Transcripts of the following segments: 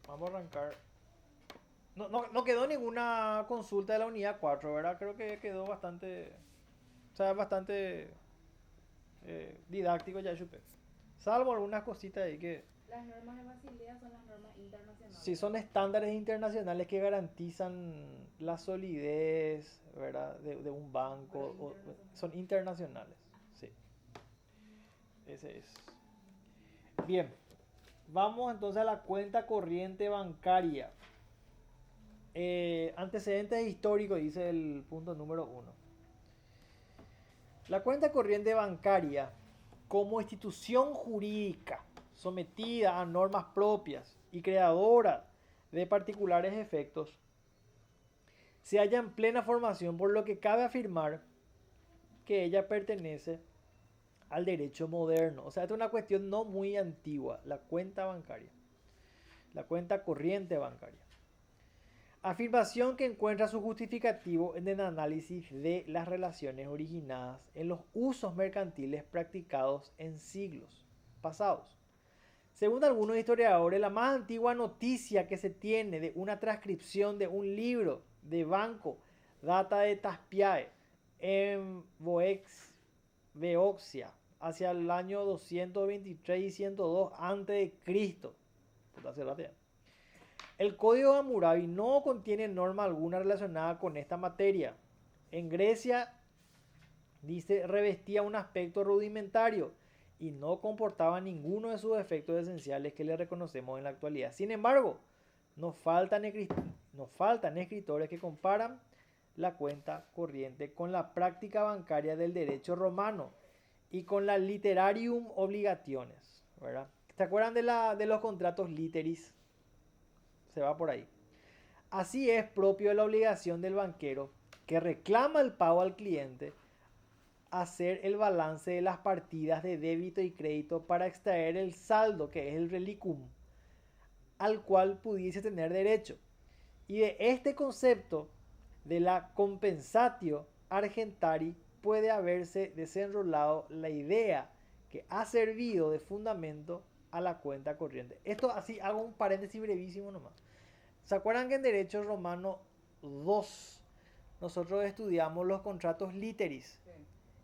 Vamos a arrancar. No quedó ninguna consulta de la unidad 4, ¿verdad? Creo que quedó bastante, o sea, bastante didáctico ya chupé. Salvo algunas cositas ahí que Las normas de Basilea son las normas internacionales, sí son ¿verdad? estándares internacionales que garantizan la solidez, ¿verdad? De un Pero banco, son internacionales. internacionales, sí, ese es. Bien, vamos entonces a la cuenta corriente bancaria. Antecedentes históricos, dice el punto número uno. La cuenta corriente bancaria, como institución jurídica sometida a normas propias y creadora de particulares efectos, se halla en plena formación, por lo que cabe afirmar que ella pertenece al derecho moderno. O sea, esta es una cuestión no muy antigua, la cuenta bancaria, la cuenta corriente bancaria. Afirmación que encuentra su justificativo en el análisis de las relaciones originadas en los usos mercantiles practicados en siglos pasados. Según algunos historiadores, la más antigua noticia que se tiene de una transcripción de un libro de banco data de Taspiae en Beoxia hacia el año 223 y 102 a.C. El Código de Hammurabi no contiene norma alguna relacionada con esta materia. En Grecia, dice, revestía un aspecto rudimentario y no comportaba ninguno de sus efectos esenciales que le reconocemos en la actualidad. Sin embargo, nos faltan, nos faltan escritores que comparan la cuenta corriente con la práctica bancaria del derecho romano y con la literarium obligationes, ¿verdad? ¿Se acuerdan de los contratos literis? Se va por ahí. Así es propio de la obligación del banquero que reclama el pago al cliente hacer el balance de las partidas de débito y crédito para extraer el saldo, que es el relicum, al cual pudiese tener derecho. Y de este concepto de la compensatio argentari puede haberse desenrolado la idea que ha servido de fundamento a la cuenta corriente. Esto así hago un paréntesis brevísimo nomás. ¿Se acuerdan que en Derecho Romano 2 nosotros estudiamos los contratos literis? Sí,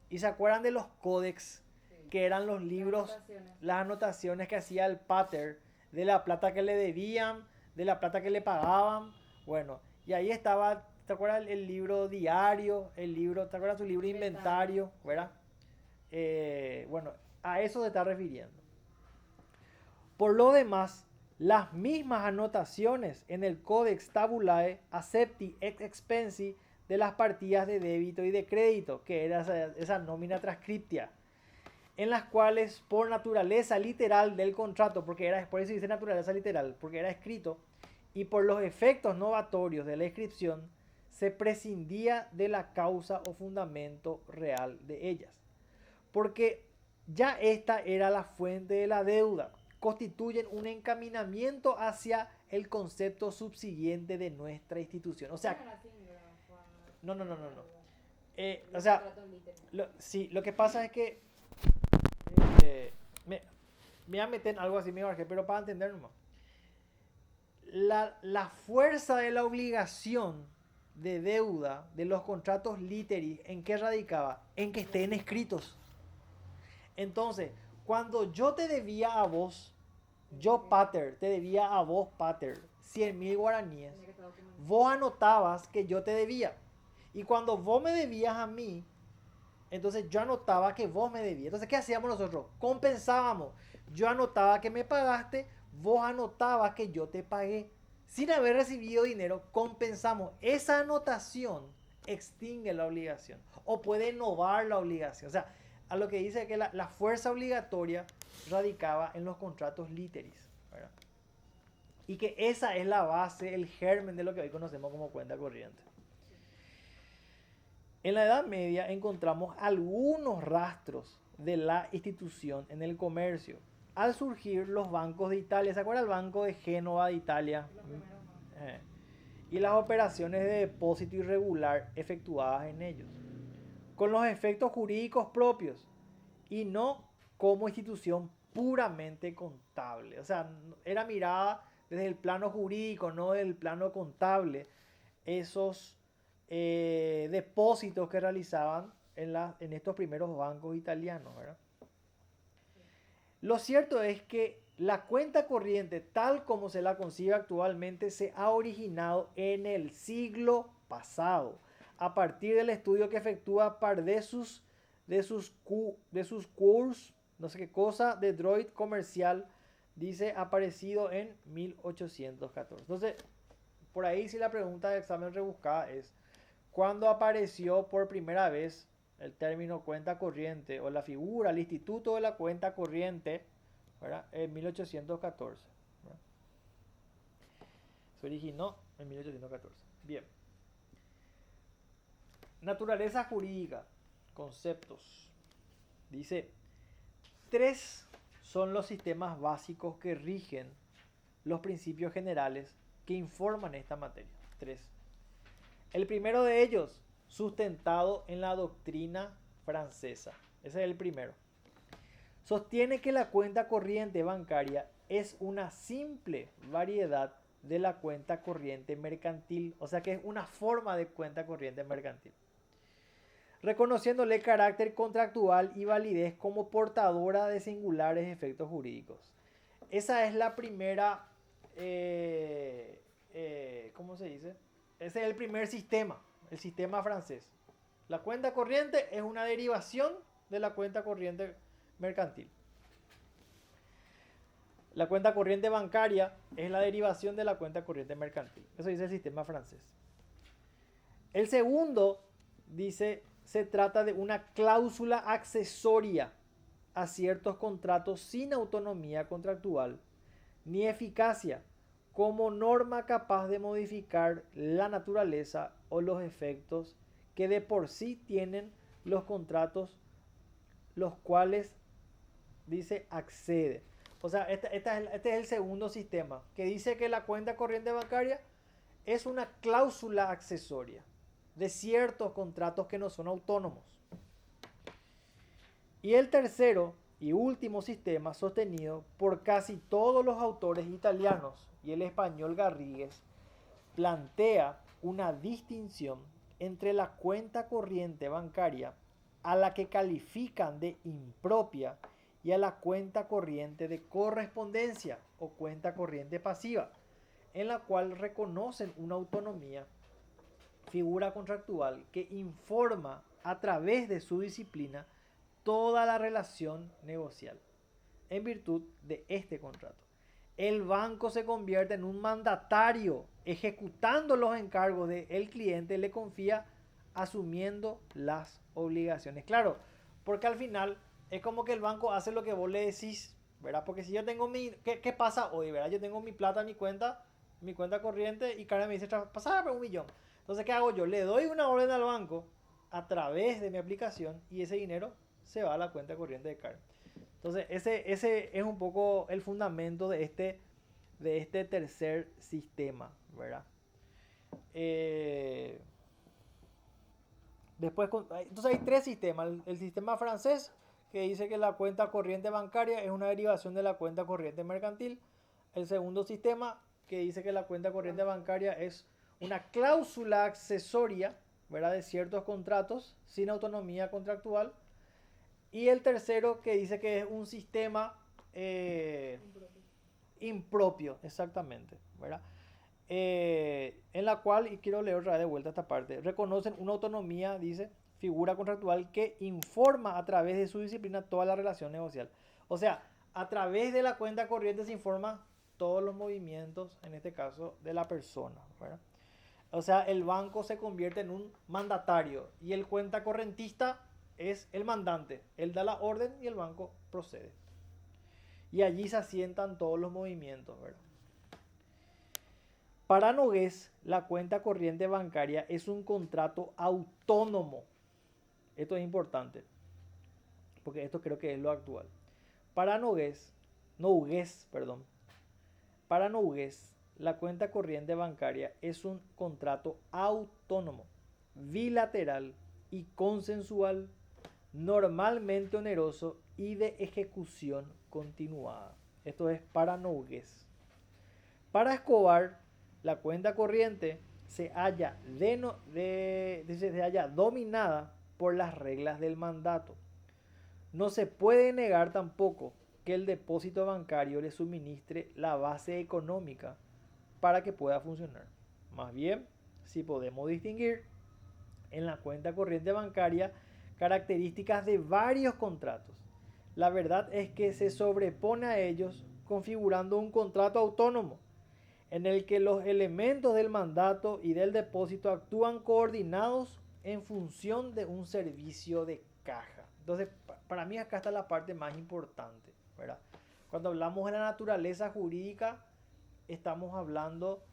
¿Y se acuerdan de los códex, sí. que eran los Las libros, anotaciones. las anotaciones que hacía el pater de la plata que le debían, de la plata que le pagaban? Bueno, y ahí estaba, ¿te acuerdas el libro diario? El libro, ¿te acuerdas tu libro Inventario. inventario? Sí. ¿Verdad? Bueno, a eso se está refiriendo. Por lo demás, las mismas anotaciones en el Codex Tabulae Accepti ex expensi de las partidas de débito y de crédito, que era esa nómina transcriptia, en las cuales por naturaleza literal del contrato, porque era, por eso dice naturaleza literal, porque era escrito, y por los efectos novatorios de la inscripción, se prescindía de la causa o fundamento real de ellas. Porque ya esta era la fuente de la deuda, constituyen un encaminamiento hacia el concepto subsiguiente de nuestra institución. O No sea, era así, ¿verdad? Juan, no, no. deuda. O Los sea, contratos literal. sí, lo que pasa es que me, me voy a meter en algo así, pero para entender nomás. La fuerza de la obligación de deuda de los contratos literis, ¿en qué radicaba? En que estén escritos. Entonces, cuando yo te debía a vos, Tenía yo que, Pater, te debía a vos Pater 100.000 guaraníes, tenía que estar documentado. vos anotabas que yo te debía. Y cuando vos me debías a mí, entonces yo anotaba que vos me debías. Entonces, ¿qué hacíamos nosotros? Compensábamos. Yo anotaba que me pagaste, vos anotabas que yo te pagué. Sin haber recibido dinero, compensamos. Esa anotación extingue la obligación o puede innovar la obligación. O sea, a lo que dice que la fuerza obligatoria radicaba en los contratos literis, ¿verdad? Y que esa es la base, el germen de lo que hoy conocemos como cuenta corriente. Sí. En la Edad Media encontramos algunos rastros de la institución en el comercio. Al surgir los bancos de Italia, ¿se acuerda el Banco de Génova de Italia? Los primeros bancos. Eh, y las operaciones de depósito irregular efectuadas en ellos, con los efectos jurídicos propios y no como institución puramente contable. O sea, era mirada desde el plano jurídico, no del plano contable, esos depósitos que realizaban en estos primeros bancos italianos, ¿verdad? Lo cierto es que la cuenta corriente, tal como se la concibe actualmente, se ha originado en el siglo pasado, a partir del estudio que efectúa Pardesus de sus cursos, no sé qué cosa, de Droit comercial, dice, aparecido en 1814. Entonces, por ahí si la pregunta de examen rebuscada es, ¿cuándo apareció por primera vez el término cuenta corriente o la figura, el instituto de la cuenta corriente, ¿verdad? En 1814. ¿Verdad? Se originó en 1814. Bien. Naturaleza jurídica, conceptos. Dice, 3 son los sistemas básicos que rigen los principios generales que informan esta materia. 3. El primero de ellos, sustentado en la doctrina francesa. Ese es el primero. Sostiene que la cuenta corriente bancaria es una simple variedad de la cuenta corriente mercantil, o sea que es una forma de cuenta corriente mercantil, reconociéndole carácter contractual y validez como portadora de singulares efectos jurídicos. Esa es la primera, ¿cómo se dice? Ese es el primer sistema, el sistema francés. La cuenta corriente es una derivación de la cuenta corriente mercantil. La cuenta corriente bancaria es la derivación de la cuenta corriente mercantil. Eso dice el sistema francés. El segundo dice, se trata de una cláusula accesoria a ciertos contratos sin autonomía contractual ni eficacia como norma capaz de modificar la naturaleza o los efectos que de por sí tienen los contratos, los cuales, dice, accede. O sea, este es el segundo sistema, que dice que la cuenta corriente bancaria es una cláusula accesoria de ciertos contratos que no son autónomos. Y el tercero y último sistema, sostenido por casi todos los autores italianos y el español Garrigues, plantea una distinción entre la cuenta corriente bancaria, a la que califican de impropia, y a la cuenta corriente de correspondencia o cuenta corriente pasiva, en la cual reconocen una autonomía, figura contractual que informa a través de su disciplina toda la relación negocial en virtud de este contrato. El banco se convierte en un mandatario ejecutando los encargos del cliente, le confía asumiendo las obligaciones. Claro, porque al final es como que el banco hace lo que vos le decís, ¿verdad? Porque si yo tengo ¿qué pasa hoy, verdad? Yo tengo mi plata en mi cuenta corriente y Karen me dice, pasar por 1.000.000. Entonces, ¿qué hago yo? Le doy una orden al banco a través de mi aplicación y ese dinero se va a la cuenta corriente de Karen. Entonces, ese es un poco el fundamento de este tercer sistema, ¿verdad? Entonces hay 3 sistemas. El sistema francés, que dice que la cuenta corriente bancaria es una derivación de la cuenta corriente mercantil. El segundo sistema, que dice que la cuenta corriente bancaria es una cláusula accesoria, ¿verdad?, de ciertos contratos sin autonomía contractual. Y el tercero, que dice que es un sistema impropio, exactamente, ¿verdad? En la cual, y quiero leer otra vez de vuelta esta parte, reconocen una autonomía, dice, figura contractual que informa a través de su disciplina toda la relación negocial. O sea, a través de la cuenta corriente se informa todos los movimientos, en este caso, de la persona, ¿verdad? O sea, el banco se convierte en un mandatario y el cuenta correntista es el mandante. Él da la orden y el banco procede. Y allí se asientan todos los movimientos, ¿verdad? Para Nogués, la cuenta corriente bancaria es un contrato autónomo. Esto es importante, porque esto creo que es lo actual. Para Nogués, la cuenta corriente bancaria es un contrato autónomo, bilateral y consensual, normalmente oneroso y de ejecución continuada. Esto es para Nogués. Para Escobar, la cuenta corriente se halla, se halla dominada por las reglas del mandato. No se puede negar tampoco que el depósito bancario le suministre la base económica para que pueda funcionar. Más bien, si podemos distinguir en la cuenta corriente bancaria características de varios contratos. La verdad es que se sobrepone a ellos configurando un contrato autónomo en el que los elementos del mandato y del depósito actúan coordinados en función de un servicio de caja. Entonces, para mí acá está la parte más importante, ¿verdad? Cuando hablamos de la naturaleza jurídica, estamos hablando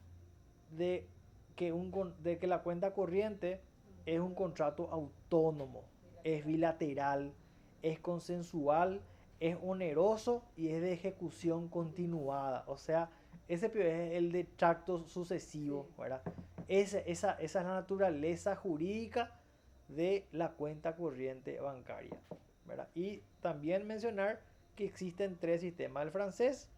de que la cuenta corriente es un contrato autónomo, es bilateral, es consensual, es oneroso y es de ejecución continuada. O sea, ese es el de tracto sucesivo, ¿verdad? Esa es la naturaleza jurídica de la cuenta corriente bancaria, ¿verdad? Y también mencionar que existen tres sistemas. El francés,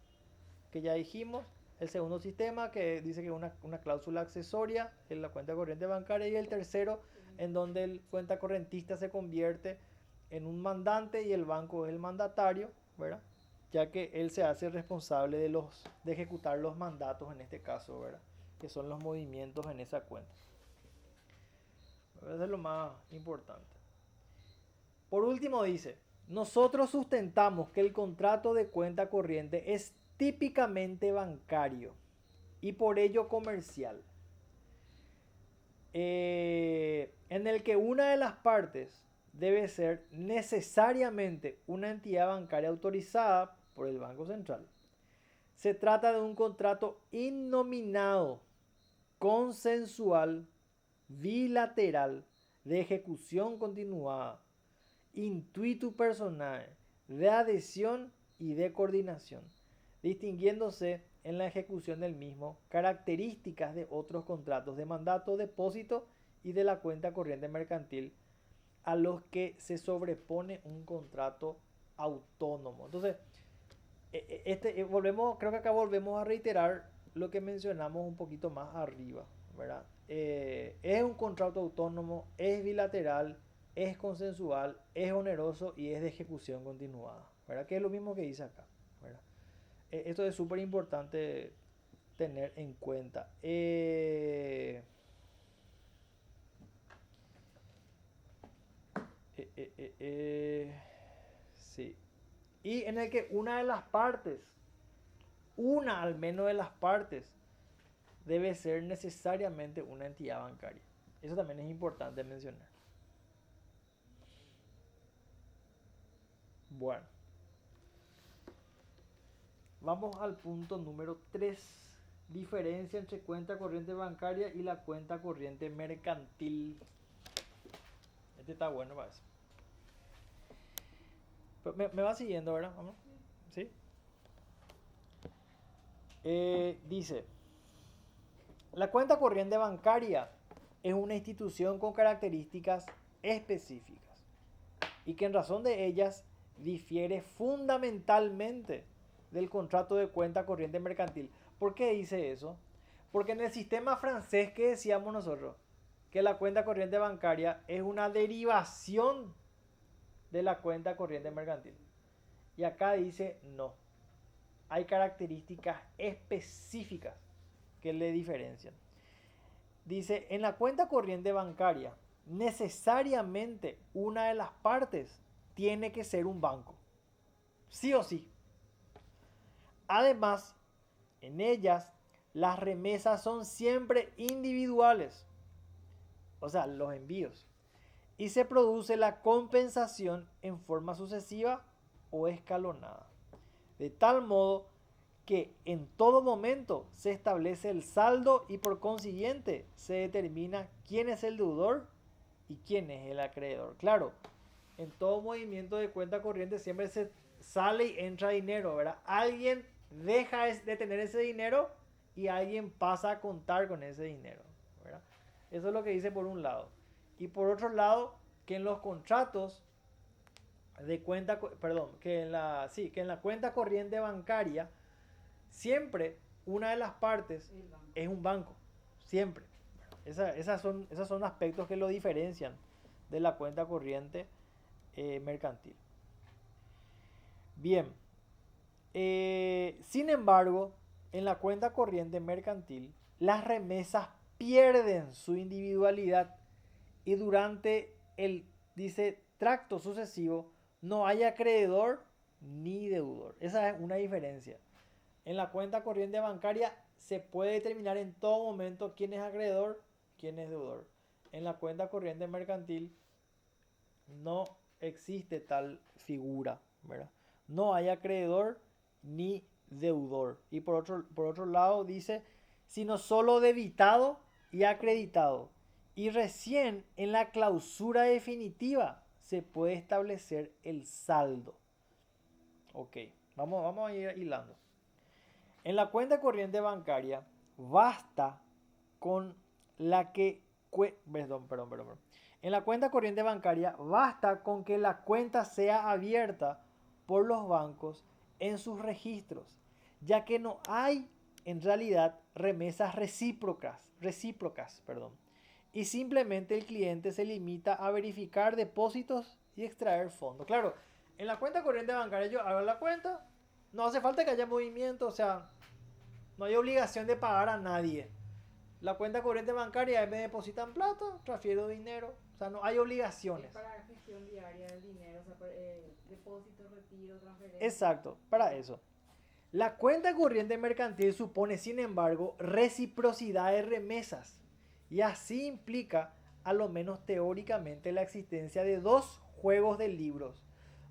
que ya dijimos, el segundo sistema que dice que es una cláusula accesoria en la cuenta corriente bancaria, y el tercero en donde el cuenta correntista se convierte en un mandante y el banco es el mandatario, ¿verdad? Ya que él se hace responsable de ejecutar los mandatos en este caso, ¿verdad? Que son los movimientos en esa cuenta. Eso es lo más importante. Por último dice, nosotros sustentamos que el contrato de cuenta corriente es típicamente bancario y por ello comercial, en el que una de las partes debe ser necesariamente una entidad bancaria autorizada por el Banco Central. Se trata de un contrato innominado, consensual, bilateral, de ejecución continuada, intuitu personae, de adhesión y de coordinación, distinguiéndose en la ejecución del mismo características de otros contratos de mandato, depósito y de la cuenta corriente mercantil a los que se sobrepone un contrato autónomo. Entonces, creo que acá volvemos a reiterar lo que mencionamos un poquito más arriba, ¿verdad? Es un contrato autónomo, es bilateral, es consensual, es oneroso y es de ejecución continuada, ¿verdad? Que es lo mismo que dice acá, ¿verdad? Esto es súper importante tener en cuenta. Sí. Y en el que una al menos de las partes, debe ser necesariamente una entidad bancaria. Eso también es importante mencionar. Bueno, vamos al punto número 3. Diferencia entre cuenta corriente bancaria y la cuenta corriente mercantil. Este está bueno para eso. Me va siguiendo, ¿verdad? ¿Vamos? ¿Sí? Dice, la cuenta corriente bancaria es una institución con características específicas y que en razón de ellas difiere fundamentalmente del contrato de cuenta corriente mercantil. ¿Por qué dice eso? Porque en el sistema francés que decíamos nosotros, que la cuenta corriente bancaria es una derivación de la cuenta corriente mercantil. Y acá dice no. Hay características específicas que le diferencian. Dice, en la cuenta corriente bancaria, necesariamente una de las partes tiene que ser un banco. Sí o sí. Además, en ellas, las remesas son siempre individuales. O sea, los envíos. Y se produce la compensación en forma sucesiva o escalonada. De tal modo que en todo momento se establece el saldo y por consiguiente se determina quién es el deudor y quién es el acreedor. Claro, en todo movimiento de cuenta corriente siempre se sale y entra dinero, ¿verdad? Alguien deja de tener ese dinero y alguien pasa a contar con ese dinero, ¿verdad? Eso es lo que dice por un lado. Y por otro lado, que en los contratos de cuenta, que en la cuenta corriente bancaria siempre una de las partes El banco. es un banco, siempre. Esas son aspectos que lo diferencian de la cuenta corriente mercantil. Bien, sin embargo, en la cuenta corriente mercantil, las remesas pierden su individualidad y durante el, dice, tracto sucesivo no hay acreedor ni deudor. Esa es una diferencia. En la cuenta corriente bancaria se puede determinar en todo momento quién es acreedor, quién es deudor. En la cuenta corriente mercantil no existe tal figura, ¿verdad? No hay acreedor ni deudor. Y por otro lado dice, sino solo debitado y acreditado. Y recién en la clausura definitiva se puede establecer el saldo. Ok, vamos a ir hilando. En la cuenta corriente bancaria basta con la que... Perdón. En la cuenta corriente bancaria basta con que la cuenta sea abierta por los bancos en sus registros, ya que no hay en realidad remesas recíprocas, y simplemente el cliente se limita a verificar depósitos y extraer fondos. Claro, en la cuenta corriente bancaria yo abro la cuenta, no hace falta que haya movimiento, o sea, no hay obligación de pagar a nadie. La cuenta corriente bancaria me depositan plata, transfiero dinero, o sea, no hay Es obligaciones. para gestión diaria del dinero, o sea, depósito, retiro, transferencia. Exacto, para eso. La cuenta corriente mercantil supone, sin embargo, reciprocidad de remesas y así implica, a lo menos teóricamente, la existencia de dos juegos de libros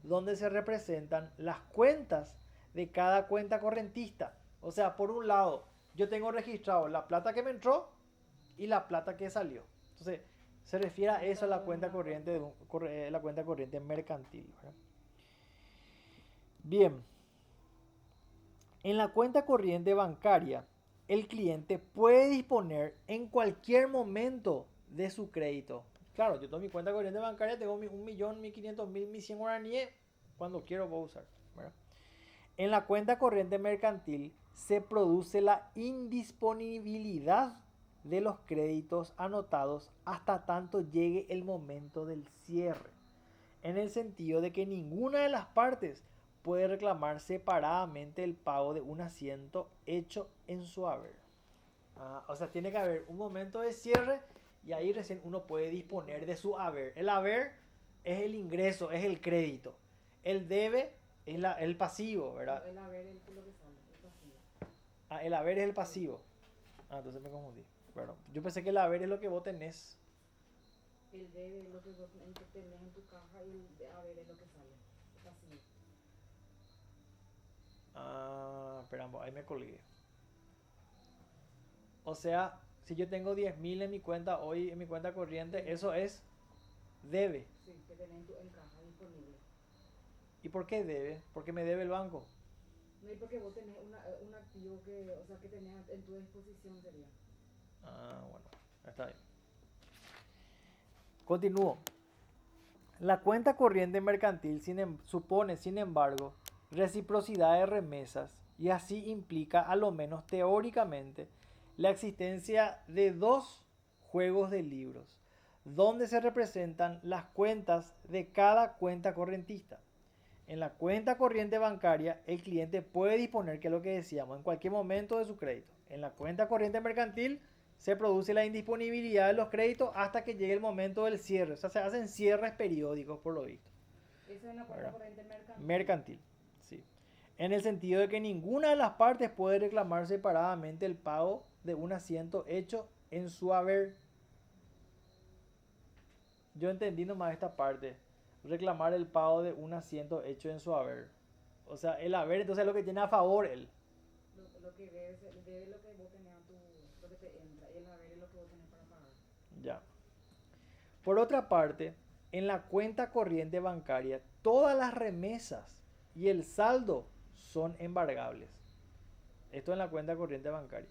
donde se representan las cuentas de cada cuenta correntista. O sea, por un lado, yo tengo registrado la plata que me entró y la plata que salió. Entonces, se refiere a eso la cuenta corriente, la cuenta corriente mercantil, ¿verdad? Bien, en la cuenta corriente bancaria, el cliente puede disponer en cualquier momento de su crédito. Claro, yo tengo mi cuenta corriente bancaria, tengo 1.000.000, 1.500.000, 1.100 guaraníes, cuando quiero puedo usar, ¿verdad? En la cuenta corriente mercantil se produce la indisponibilidad de los créditos anotados hasta tanto llegue el momento del cierre, en el sentido de que ninguna de las partes puede reclamar separadamente el pago de un asiento hecho en su haber. O sea, tiene que haber un momento de cierre y ahí recién uno puede disponer de su haber. El haber es el ingreso, es el crédito. El debe es el pasivo, ¿verdad? El haber es lo que sale, el pasivo. El haber es el pasivo. Entonces me confundí. Bueno, yo pensé que el haber es lo que vos tenés. El debe es lo que vos tenés en tu caja y el haber es lo que sale, el pasivo. Espera, ahí me colgué. O sea, si yo tengo 10.000 en mi cuenta hoy, en mi cuenta corriente, eso es debe. Sí, que tenés en caja disponible. ¿Y por qué debe? Porque me debe el banco. No, y porque vos tenés un activo que, o sea, que tenés en tu disposición sería. Bueno, está bien. Continúo. La cuenta corriente mercantil supone, sin embargo, reciprocidad de remesas y así implica, a lo menos teóricamente, la existencia de dos juegos de libros, donde se representan las cuentas de cada cuenta correntista. En la cuenta corriente bancaria, el cliente puede disponer, que es lo que decíamos, en cualquier momento de su crédito. En la cuenta corriente mercantil se produce la indisponibilidad de los créditos hasta que llegue el momento del cierre. O sea, se hacen cierres periódicos, por lo visto. Eso es una cuenta corriente mercantil. Mercantil, sí. En el sentido de que ninguna de las partes puede reclamar separadamente el pago de un asiento hecho en su haber. Yo entendí nomás esta parte. Reclamar el pago de un asiento hecho en su haber. O sea, el haber entonces es lo que tiene a favor él. Lo que debe es lo que vos tenés a lo que te entra, y el haber es lo que vos tenés para pagar. Ya. Por otra parte, en la cuenta corriente bancaria, todas las remesas y el saldo son embargables. Esto en la cuenta corriente bancaria.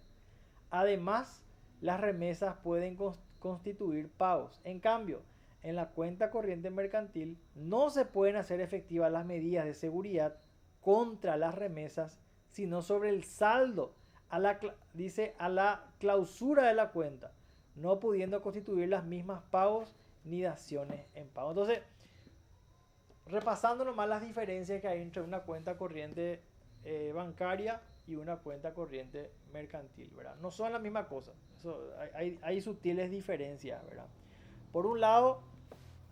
Además, las remesas pueden constituir pagos. En cambio, en la cuenta corriente mercantil no se pueden hacer efectivas las medidas de seguridad contra las remesas, sino sobre el saldo dice a la clausura de la cuenta, no pudiendo constituir las mismas pagos ni daciones en pago. Entonces, repasando nomás las diferencias que hay entre una cuenta corriente bancaria y una cuenta corriente mercantil, ¿verdad? No son la misma cosa. Hay sutiles diferencias, ¿verdad? Por un lado,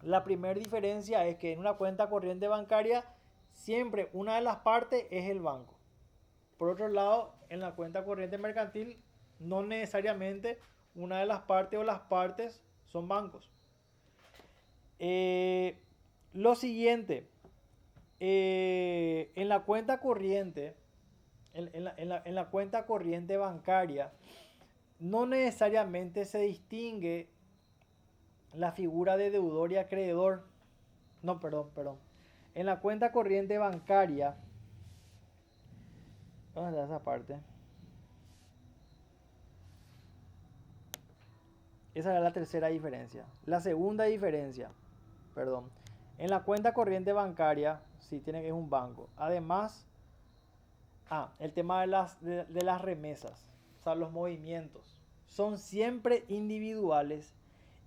la primera diferencia es que en una cuenta corriente bancaria siempre una de las partes es el banco. Por otro lado, en la cuenta corriente mercantil no necesariamente una de las partes o las partes son bancos. Lo siguiente, en la cuenta corriente, en la cuenta corriente bancaria, no necesariamente se distingue la figura de deudor y acreedor. No, perdón. En la cuenta corriente bancaria, ¿dónde está esa parte? Esa era la tercera diferencia. La segunda diferencia, perdón. En la cuenta corriente bancaria, sí tiene que es un banco. Además, el tema de las remesas, o sea, los movimientos, son siempre individuales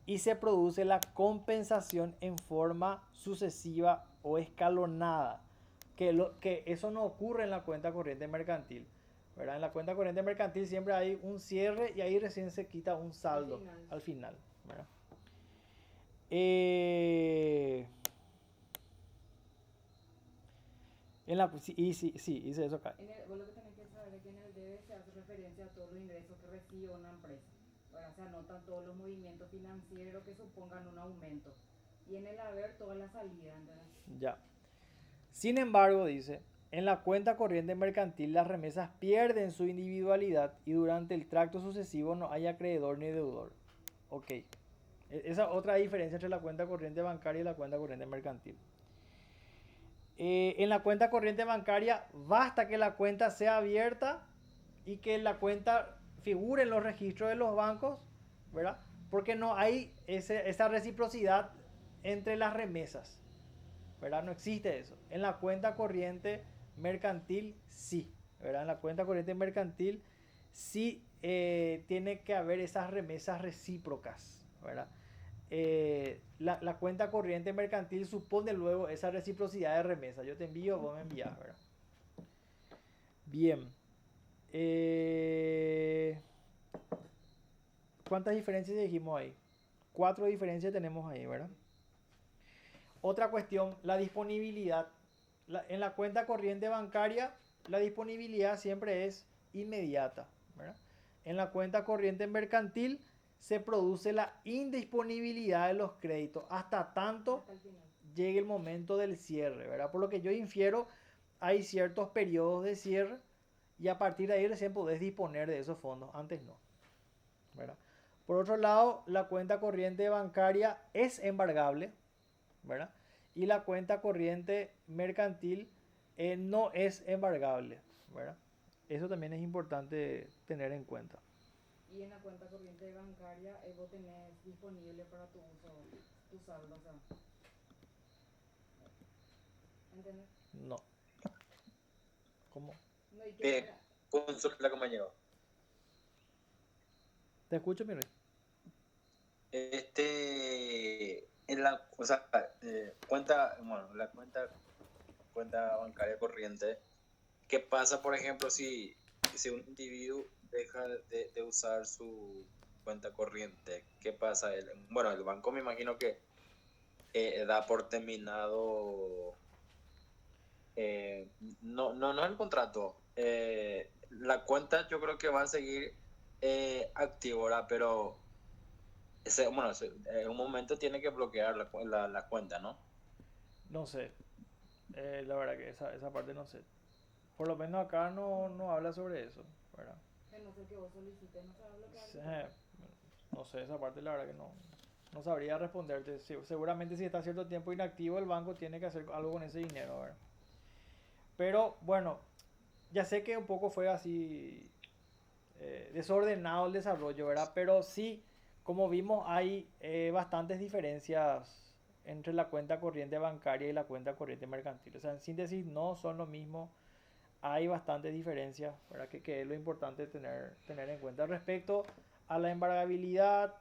y se produce la compensación en forma sucesiva o escalonada. Que eso no ocurre en la cuenta corriente mercantil, ¿verdad? En la cuenta corriente mercantil siempre hay un cierre y ahí recién se quita un saldo al final, ¿verdad? Sí, hice eso acá. Vos lo que tenés que saber es que en el debe se hace referencia a todos los ingresos que recibe una empresa. Ahora se anotan todos los movimientos financieros que supongan un aumento. Y en el haber toda la salida, ¿entendés? Ya. Sin embargo, dice, en la cuenta corriente mercantil las remesas pierden su individualidad y durante el tracto sucesivo no hay acreedor ni deudor. Ok. Esa es otra diferencia entre la cuenta corriente bancaria y la cuenta corriente mercantil. En la cuenta corriente bancaria basta que la cuenta sea abierta y que la cuenta figure en los registros de los bancos, ¿verdad? Porque no hay esa reciprocidad entre las remesas, ¿verdad? No existe eso. En la cuenta corriente mercantil sí, ¿verdad? En la cuenta corriente mercantil sí tiene que haber esas remesas recíprocas, ¿verdad? La cuenta corriente mercantil supone luego esa reciprocidad de remesa. Yo te envío, vos me envías, ¿verdad? Bien. ¿Cuántas diferencias dijimos ahí? 4 diferencias tenemos ahí, ¿verdad? Otra cuestión, la disponibilidad. En la cuenta corriente bancaria, la disponibilidad siempre es inmediata, ¿verdad? En la cuenta corriente mercantil se produce la indisponibilidad de los créditos hasta tanto llegue el momento del cierre, ¿verdad? Por lo que yo infiero, hay ciertos periodos de cierre y a partir de ahí recién podés disponer de esos fondos, antes no, ¿verdad? Por otro lado, la cuenta corriente bancaria es embargable, ¿verdad? Y la cuenta corriente mercantil no es embargable, ¿verdad? Eso también es importante tener en cuenta. Y en la cuenta corriente bancaria vos tenés disponible para tu uso tu saldo, o sea. ¿Entendés? No. ¿Cómo? No, ¿y qué era? Consulta, compañero. Te escucho, mi rey. En la, o sea, cuenta, bueno, la cuenta bancaria corriente, ¿qué pasa, por ejemplo, si un individuo deja de usar su cuenta corriente? ¿Qué pasa? Bueno, el banco me imagino que da por terminado, no el contrato, la cuenta yo creo que va a seguir activa, ¿verdad? Pero en un momento tiene que bloquear la cuenta, ¿no? No sé. La verdad que esa parte no sé. Por lo menos acá no habla sobre eso, ¿verdad? No sé que vos solicites, no sabes lo que habla. No sé, esa parte la verdad que no sabría responderte. Seguramente si está cierto tiempo inactivo el banco tiene que hacer algo con ese dinero, ¿verdad? Pero bueno, ya sé que un poco fue así desordenado el desarrollo, ¿verdad? Pero sí, como vimos, hay bastantes diferencias entre la cuenta corriente bancaria y la cuenta corriente mercantil. O sea, en síntesis, no son lo mismo. hay bastantes diferencias, ¿verdad? Que es lo importante tener en cuenta respecto a la embargabilidad,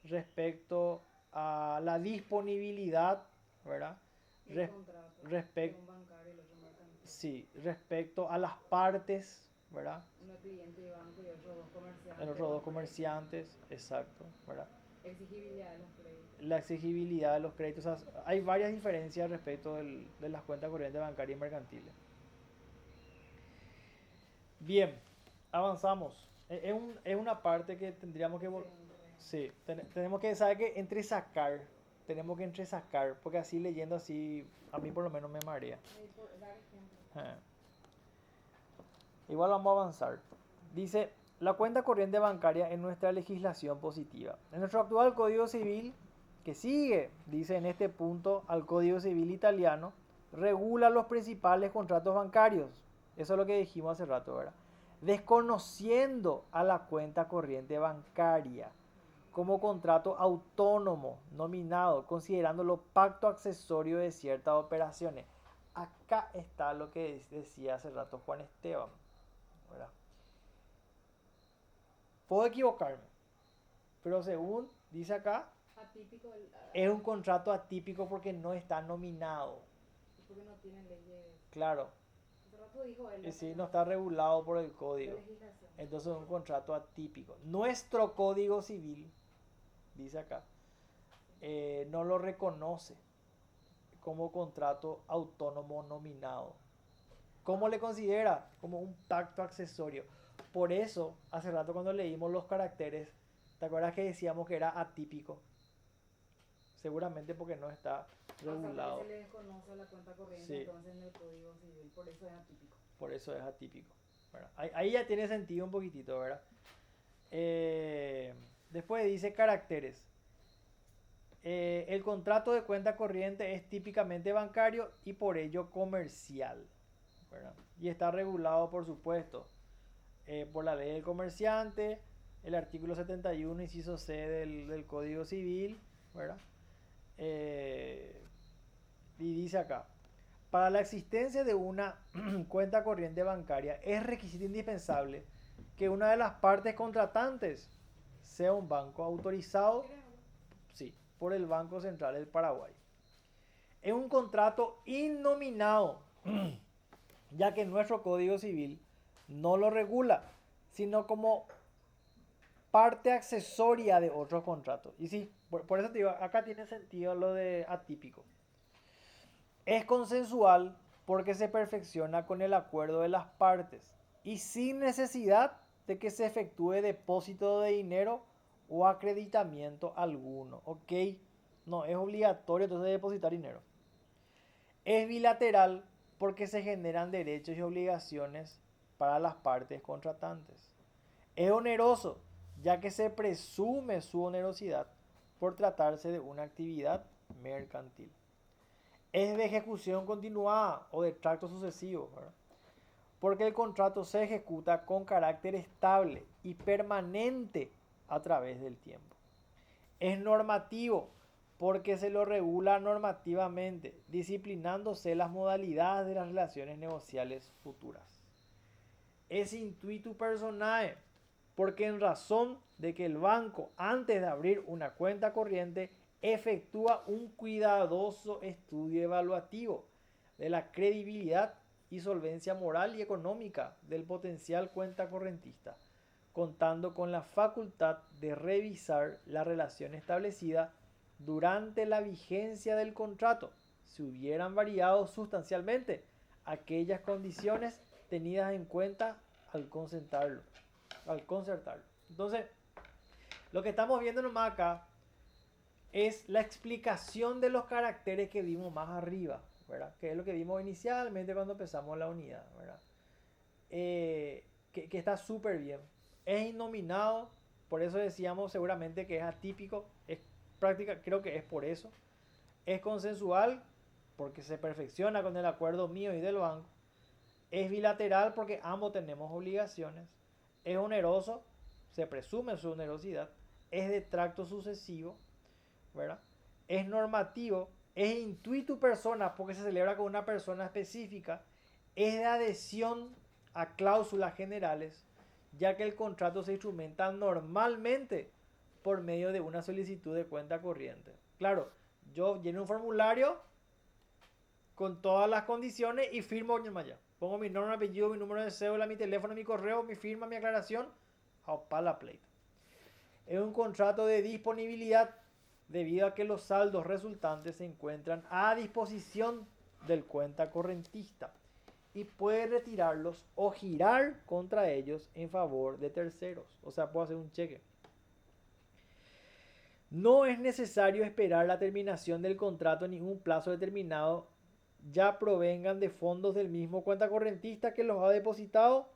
respecto a la disponibilidad, ¿verdad? El contrato de Respecto, un bancario y el otro mercantil. sí, respecto a las partes, ¿verdad? Uno cliente de banco y otros dos comerciantes. En otros dos comerciantes, exacto, ¿verdad? Exigibilidad de los créditos. La exigibilidad de los créditos, o sea, hay varias diferencias respecto de las cuentas corrientes bancarias y mercantiles. Bien, avanzamos. Es una parte que tendríamos que... Sí, tenemos que saber que entresacar, tenemos que entresacar, porque así leyendo así, a mí por lo menos me marea. Dar ejemplo. Eh. Igual vamos a avanzar. Dice, la cuenta corriente bancaria en nuestra legislación positiva. En nuestro actual Código Civil, que sigue, dice en este punto, al Código Civil italiano, regula los principales contratos bancarios. Eso es lo que dijimos hace rato, ¿verdad? Desconociendo a la cuenta corriente bancaria como contrato autónomo, nominado, considerándolo pacto accesorio de ciertas operaciones. Acá está lo que decía hace rato Juan Esteban, ¿verdad? Puedo equivocarme, pero según dice acá, Atípico. es un contrato atípico porque no está nominado. Porque no tiene leyes. Claro, Hace rato dijo él. y sí, no está regulado por el La código. legislación. Entonces es un contrato atípico. Nuestro Código Civil, dice acá, no lo reconoce como contrato autónomo nominado. ¿Cómo le considera? Como un pacto accesorio. Por eso, hace rato cuando leímos los caracteres, ¿te acuerdas que decíamos que era atípico? Seguramente porque no está regulado. O sea, se le desconoce a la cuenta corriente, Sí. entonces en el Código Civil, por eso es atípico. Por eso es atípico. ¿Verdad? Ahí ya tiene sentido un poquitito, ¿verdad? Después dice caracteres. El contrato de cuenta corriente es típicamente bancario y por ello comercial, ¿verdad? Y está regulado, por supuesto, por la ley del comerciante, el artículo 71, inciso C del Código Civil, ¿verdad? Y dice acá, para la existencia de una cuenta corriente bancaria es requisito indispensable que una de las partes contratantes sea un banco autorizado, sí, por el Banco Central del Paraguay. Es un contrato innominado, ya que nuestro Código Civil no lo regula, sino como parte accesoria de otros contratos. Y sí, por eso te digo, acá tiene sentido lo de atípico. Es consensual porque se perfecciona con el acuerdo de las partes y sin necesidad de que se efectúe depósito de dinero o acreditamiento alguno. ¿Ok? No, es obligatorio entonces depositar dinero. Es bilateral porque se generan derechos y obligaciones para las partes contratantes. Es oneroso, ya que se presume su onerosidad por tratarse de una actividad mercantil. Es de ejecución continuada o de tracto sucesivo, ¿verdad? Porque el contrato se ejecuta con carácter estable y permanente a través del tiempo. Es normativo porque se lo regula normativamente, disciplinándose las modalidades de las relaciones negociales futuras. Es intuitu personae porque en razón de que el banco, antes de abrir una cuenta corriente, efectúa un cuidadoso estudio evaluativo de la credibilidad y solvencia moral y económica del potencial cuenta correntista, contando con la facultad de revisar la relación establecida durante la vigencia del contrato, si hubieran variado sustancialmente aquellas condiciones tenidas en cuenta al concertarlo. Entonces, lo que estamos viendo nomás acá es la explicación de los caracteres que vimos más arriba, ¿verdad? Que es lo que vimos inicialmente cuando empezamos la unidad, ¿verdad? Que está súper bien. Es innominado, por eso decíamos seguramente que es atípico, es práctica, creo que es por eso. Es consensual, porque se perfecciona con el acuerdo mío y del banco. Es bilateral porque ambos tenemos obligaciones. Es oneroso, se presume su onerosidad. Es de tracto sucesivo, ¿verdad? Es normativo, es intuitu persona porque se celebra con una persona específica, es de adhesión a cláusulas generales, ya que el contrato se instrumenta normalmente por medio de una solicitud de cuenta corriente. Claro, yo lleno un formulario con todas las condiciones y firmo ya. Pongo mi nombre, mi apellido, mi número de cédula, mi teléfono, mi correo, mi firma, mi aclaración, para la pleita. Es un contrato de disponibilidad debido a que los saldos resultantes se encuentran a disposición del cuenta correntista y puede retirarlos o girar contra ellos en favor de terceros. O sea, puedo hacer un cheque. No es necesario esperar la terminación del contrato en ningún plazo determinado, ya provengan de fondos del mismo cuenta correntista que los ha depositado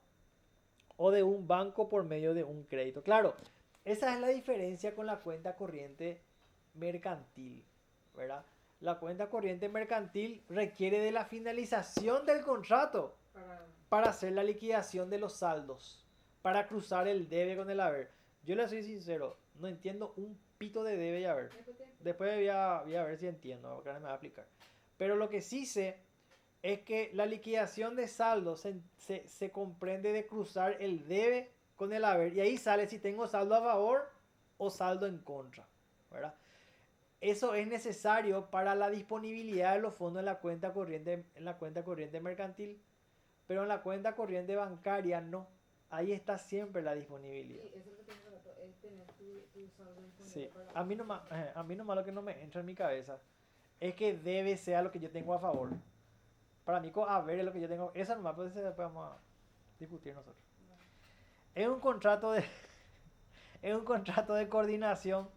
o de un banco por medio de un crédito. Claro, esa es la diferencia con la cuenta corriente mercantil, ¿verdad? La cuenta corriente mercantil requiere de la finalización del contrato para hacer la liquidación de los saldos, para cruzar el debe con el haber. Yo le soy sincero, no entiendo un pito de debe y haber. Después voy a ver si entiendo, porque ahora me va a aplicar. Pero lo que sí sé es que la liquidación de saldos se comprende de cruzar el debe con el haber. Y ahí sale si tengo saldo a favor o saldo en contra, ¿verdad? Eso es necesario para la disponibilidad de los fondos en la cuenta corriente mercantil, pero en la cuenta corriente bancaria no. Ahí está siempre la disponibilidad. Sí, eso es lo que tengo rato, es tener tu saldo disponible. Sí, para a mí nomás lo que no me entra en mi cabeza es que debe ser lo que yo tengo a favor. Para mí, a ver es lo que yo tengo. Eso nomás, pues después vamos a discutir nosotros. Es un contrato de es un contrato de coordinación,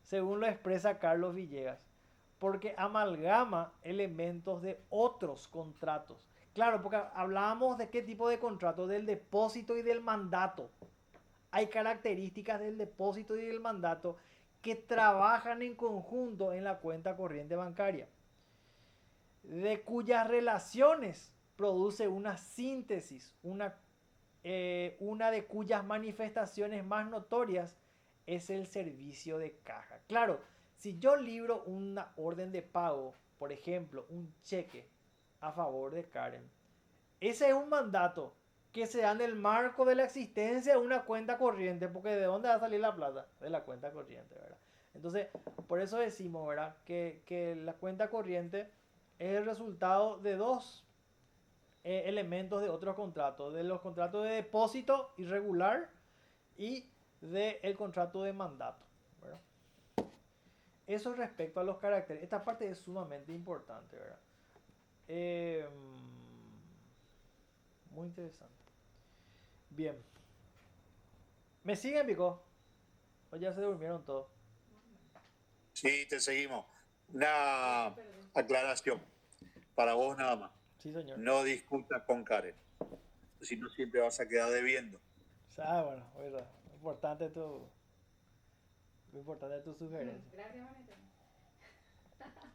según lo expresa Carlos Villegas, porque amalgama elementos de otros contratos. Claro, porque hablábamos de qué tipo de contrato, del depósito y del mandato. Hay características del depósito y del mandato que trabajan en conjunto en la cuenta corriente bancaria, de cuyas relaciones produce una síntesis, una de cuyas manifestaciones más notorias es el servicio de caja. Claro, si yo libro una orden de pago, por ejemplo, un cheque a favor de Karen, ese es un mandato que se da en el marco de la existencia de una cuenta corriente, porque ¿de dónde va a salir la plata? De la cuenta corriente, ¿verdad? Entonces, por eso decimos, ¿verdad? Que la cuenta corriente es el resultado de dos elementos de otros contratos, de los contratos de depósito irregular y del contrato de mandato, ¿verdad? Eso respecto a los caracteres. Esta parte es sumamente importante, ¿verdad? Muy interesante. Bien. ¿Me siguen, Pico? ¿O ya se durmieron todos? Sí, te seguimos. Una aclaración para vos nada más. Sí, señor. No discutas con Karen, si no siempre vas a quedar debiendo. Bueno, verdad. Lo importante es tu sugerencia. Gracias, Juanito.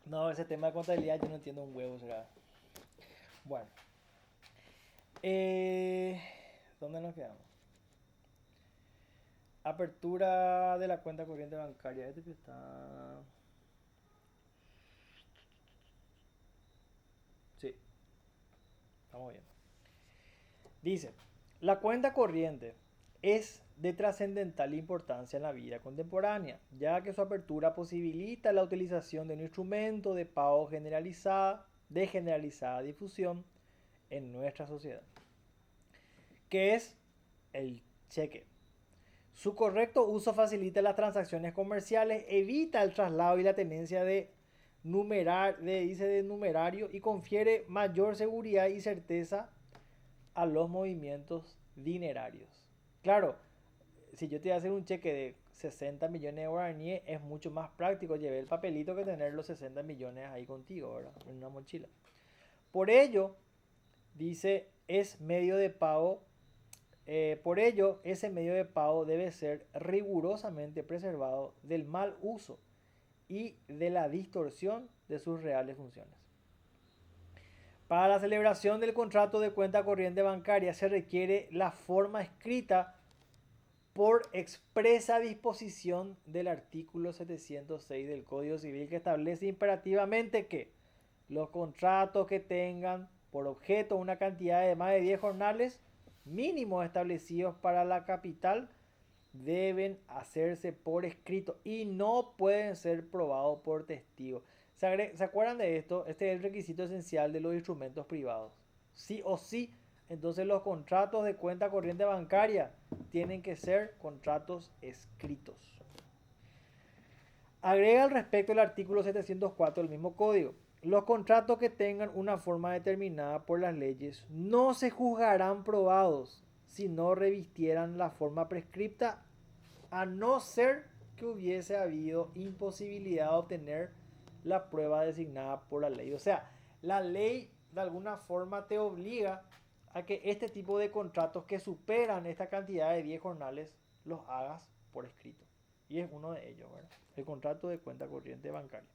No, ese tema de contabilidad yo no entiendo un huevo, será. Bueno. ¿Dónde nos quedamos? Apertura de la cuenta corriente bancaria. Este que está... Sí. Estamos viendo. Dice, la cuenta corriente es de trascendental importancia en la vida contemporánea, ya que su apertura posibilita la utilización de un instrumento de pago de generalizada difusión en nuestra sociedad, que es el cheque. Su correcto uso facilita las transacciones comerciales, evita el traslado y la tenencia de numerario y confiere mayor seguridad y certeza a los movimientos dinerarios. Claro, si yo te voy a hacer un cheque de 60 millones de guaraníes, es mucho más práctico llevar el papelito que tener los 60 millones ahí contigo, ¿verdad? En una mochila. Por ello, dice, ese medio de pago debe ser rigurosamente preservado del mal uso y de la distorsión de sus reales funciones. Para la celebración del contrato de cuenta corriente bancaria se requiere la forma escrita por expresa disposición del artículo 706 del Código Civil, que establece imperativamente que los contratos que tengan por objeto una cantidad de más de 10 jornales mínimos establecidos para la capital deben hacerse por escrito y no pueden ser probados por testigos. ¿Se acuerdan de esto? Este es el requisito esencial de los instrumentos privados. Sí o sí, entonces los contratos de cuenta corriente bancaria tienen que ser contratos escritos. Agrega al respecto el artículo 704 del mismo código. Los contratos que tengan una forma determinada por las leyes no se juzgarán probados si no revistieran la forma prescripta, a no ser que hubiese habido imposibilidad de obtener la prueba designada por la ley. O sea, la ley de alguna forma te obliga a que este tipo de contratos que superan esta cantidad de 10 jornales los hagas por escrito. Y es uno de ellos, ¿verdad? El contrato de cuenta corriente bancaria.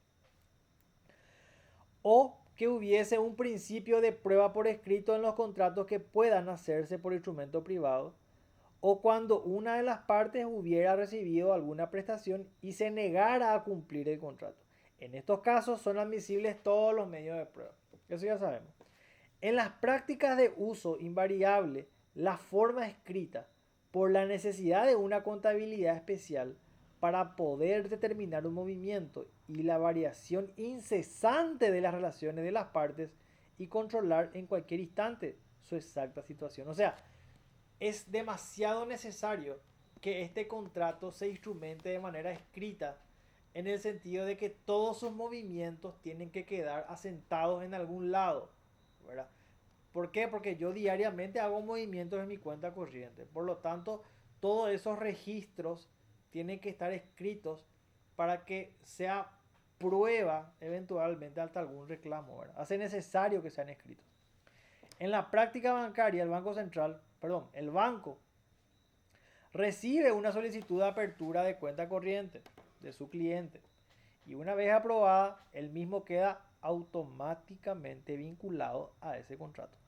O que hubiese un principio de prueba por escrito en los contratos que puedan hacerse por instrumento privado, o cuando una de las partes hubiera recibido alguna prestación y se negara a cumplir el contrato. En estos casos son admisibles todos los medios de prueba. Eso ya sabemos. En las prácticas de uso invariable, la forma escrita, por la necesidad de una contabilidad especial para poder determinar un movimiento y la variación incesante de las relaciones de las partes y controlar en cualquier instante su exacta situación. O sea, es demasiado necesario que este contrato se instrumente de manera escrita, en el sentido de que todos sus movimientos tienen que quedar asentados en algún lado, ¿verdad? ¿Por qué? Porque yo diariamente hago movimientos en mi cuenta corriente. Por lo tanto, todos esos registros tienen que estar escritos para que sea prueba eventualmente hasta algún reclamo, ¿verdad? Hace necesario que sean escritos. En la práctica bancaria, el banco recibe una solicitud de apertura de cuenta corriente de su cliente y una vez aprobada, el mismo queda automáticamente vinculado a ese contrato.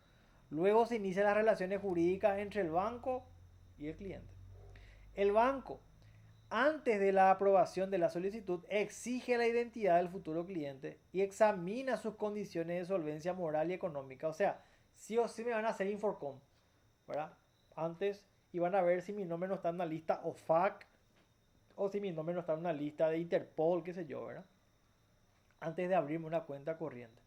Luego se inician las relaciones jurídicas entre el banco y el cliente. El banco, antes de la aprobación de la solicitud, exige la identidad del futuro cliente y examina sus condiciones de solvencia moral y económica. O sea, sí o sí me van a hacer Inforcom, ¿verdad? Antes iban a ver si mi nombre no está en una lista OFAC o si mi nombre no está en una lista de Interpol, qué sé yo, ¿verdad? Antes de abrirme una cuenta corriente.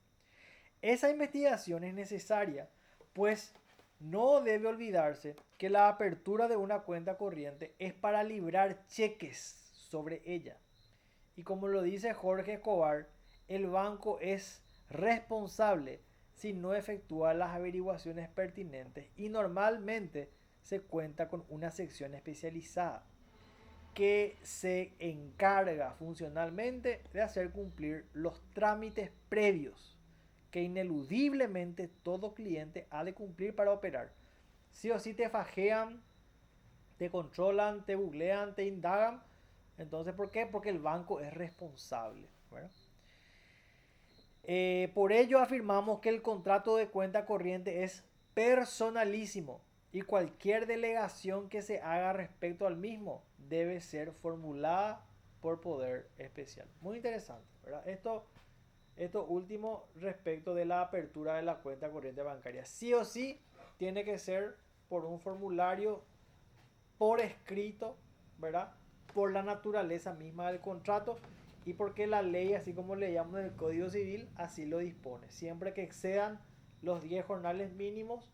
Esa investigación es necesaria, pues no debe olvidarse que la apertura de una cuenta corriente es para librar cheques sobre ella. Y como lo dice Jorge Escobar, el banco es responsable si no efectúa las averiguaciones pertinentes y normalmente se cuenta con una sección especializada que se encarga funcionalmente de hacer cumplir los trámites previos que ineludiblemente todo cliente ha de cumplir para operar. Sí o sí te fajean, te controlan, te googlean, te indagan. Entonces, ¿por qué? Porque el banco es responsable, ¿verdad? Por ello afirmamos que el contrato de cuenta corriente es personalísimo y cualquier delegación que se haga respecto al mismo debe ser formulada por poder especial. Muy interesante, ¿verdad? Esto último respecto de la apertura de la cuenta corriente bancaria. Sí o sí tiene que ser por un formulario por escrito, ¿verdad? Por la naturaleza misma del contrato y porque la ley, así como leíamos en el Código Civil, así lo dispone. Siempre que excedan los 10 jornales mínimos,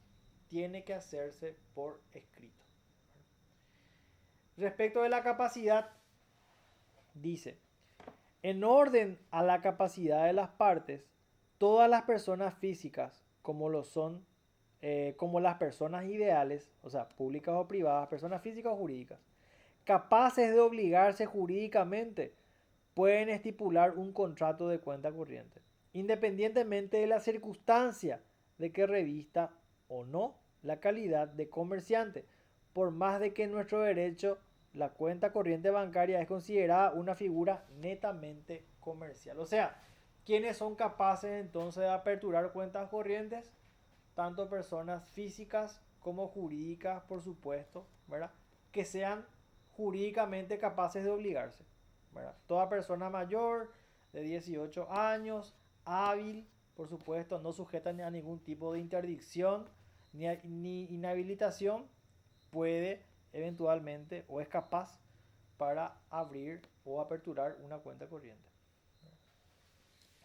tiene que hacerse por escrito. Respecto de la capacidad, dice: en orden a la capacidad de las partes, todas las personas físicas, como lo son, como las personas ideales, o sea, públicas o privadas, personas físicas o jurídicas, capaces de obligarse jurídicamente, pueden estipular un contrato de cuenta corriente, independientemente de la circunstancia de que revista o no la calidad de comerciante, por más de que en nuestro derecho la cuenta corriente bancaria es considerada una figura netamente comercial. O sea, ¿quiénes son capaces entonces de aperturar cuentas corrientes? Tanto personas físicas como jurídicas, por supuesto, ¿verdad? Que sean jurídicamente capaces de obligarse, ¿verdad? Toda persona mayor de 18 años, hábil, por supuesto, no sujeta a ningún tipo de interdicción ni inhabilitación, puede eventualmente o es capaz para abrir o aperturar una cuenta corriente.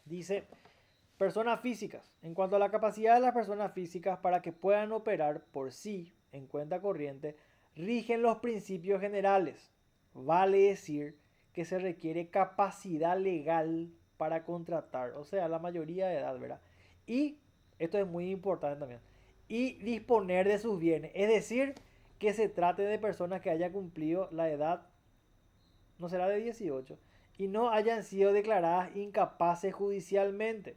Dice, personas físicas. En cuanto a la capacidad de las personas físicas para que puedan operar por sí en cuenta corriente, rigen los principios generales. Vale decir que se requiere capacidad legal para contratar, o sea, la mayoría de edad, ¿verdad? Y, esto es muy importante también, y disponer de sus bienes. Es decir, que se trate de personas que hayan cumplido la edad, no será de 18, y no hayan sido declaradas incapaces judicialmente,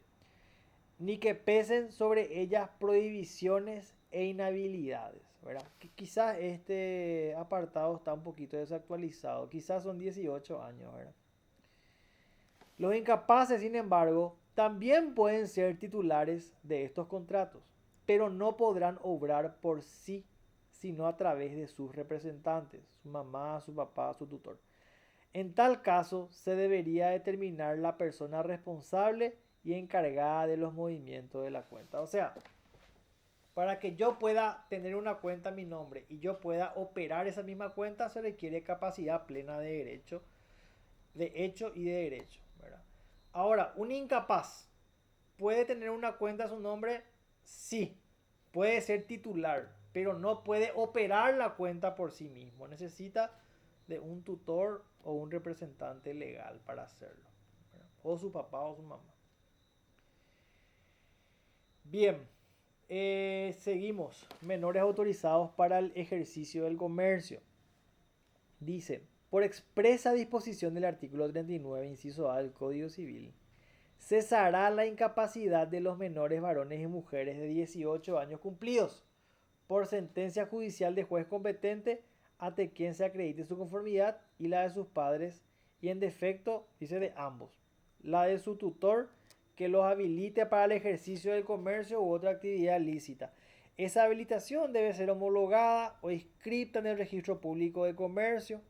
ni que pesen sobre ellas prohibiciones e inhabilidades, ¿verdad? Quizás este apartado está un poquito desactualizado, quizás son 18 años, ¿verdad? Los incapaces, sin embargo, también pueden ser titulares de estos contratos, pero no podrán obrar por sí, sino a través de sus representantes, su mamá, su papá, su tutor. En tal caso, se debería determinar la persona responsable y encargada de los movimientos de la cuenta. O sea, para que yo pueda tener una cuenta a mi nombre y yo pueda operar esa misma cuenta, se requiere capacidad plena de derecho, de hecho y de derecho, ¿verdad? Ahora, un incapaz puede tener una cuenta a su nombre, sí, puede ser titular, pero no puede operar la cuenta por sí mismo. Necesita de un tutor o un representante legal para hacerlo, ¿verdad? O su papá o su mamá. Bien, seguimos. Menores autorizados para el ejercicio del comercio. Dice, por expresa disposición del artículo 39, inciso A del Código Civil, cesará la incapacidad de los menores varones y mujeres de 18 años cumplidos por sentencia judicial de juez competente ante quien se acredite su conformidad y la de sus padres, y en defecto, dice, de ambos, la de su tutor que los habilite para el ejercicio del comercio u otra actividad lícita. Esa habilitación debe ser homologada o inscripta en el registro público de comercio.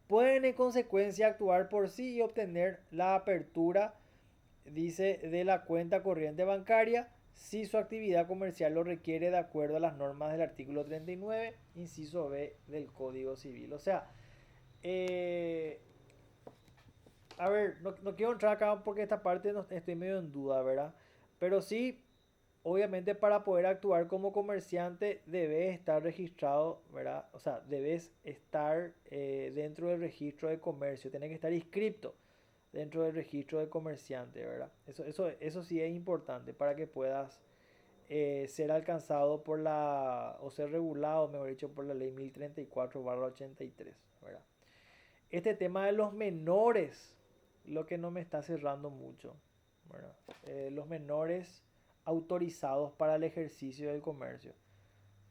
Pueden en consecuencia actuar por sí y obtener la apertura, dice, de la cuenta corriente bancaria si su actividad comercial lo requiere de acuerdo a las normas del artículo 39, inciso B del Código Civil. O sea, a ver, no quiero entrar acá porque esta parte no, estoy medio en duda, ¿verdad? Pero sí, obviamente para poder actuar como comerciante debes estar registrado, ¿verdad? O sea, debes estar dentro del registro de comercio, tienes que estar inscrito dentro del registro de comerciante, ¿verdad? Eso sí es importante para que puedas ser alcanzado por la, o ser regulado, mejor dicho, por la ley 1034/83, ¿verdad? Este tema de los menores, lo que no me está cerrando mucho, ¿verdad? Los menores autorizados para el ejercicio del comercio.